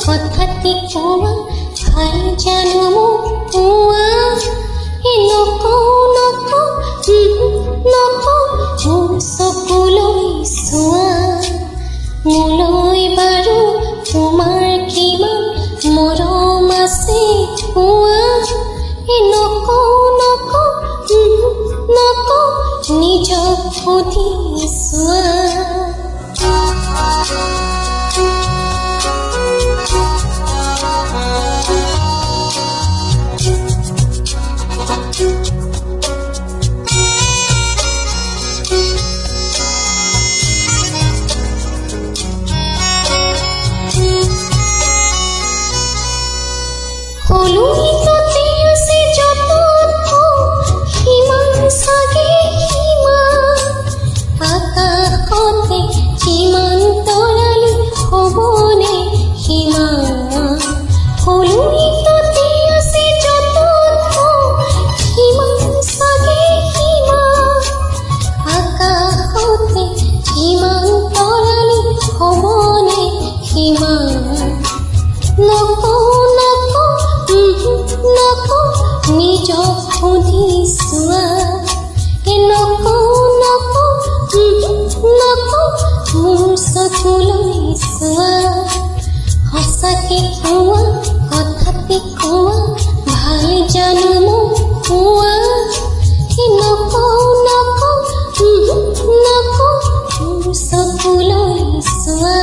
কথাতে কোৱা ভাল জানো মোক কোৱা নকওঁ নকওঁ নকওঁ মোৰ চকুলৈ চোৱা মোলৈ বাৰু তোমাৰ কিমান মৰম আছে কোৱা নকওঁ নকওঁ নকওঁ নিজক সুধি চোৱা কলুহিততে আছে যত সিমান চাগে সিমান আকাশতে কিমান তৰালি হ'বনে সিমান কলুহিততে আছে যত সিমান চাগে সিমান আকাশতে কিমান তৰালি হ'বনে সিমান নকওঁ নকওঁ নকওঁ নিজক সুধি চোৱা নকওঁ নকওঁ নকওঁ মোৰ চকুলৈ চোৱা সঁচাকে কোৱা কথাতে কোৱা ভাল জানো মোক কোৱা নকওঁ নকওঁ নকওঁ মোৰ চকুলৈ চোৱা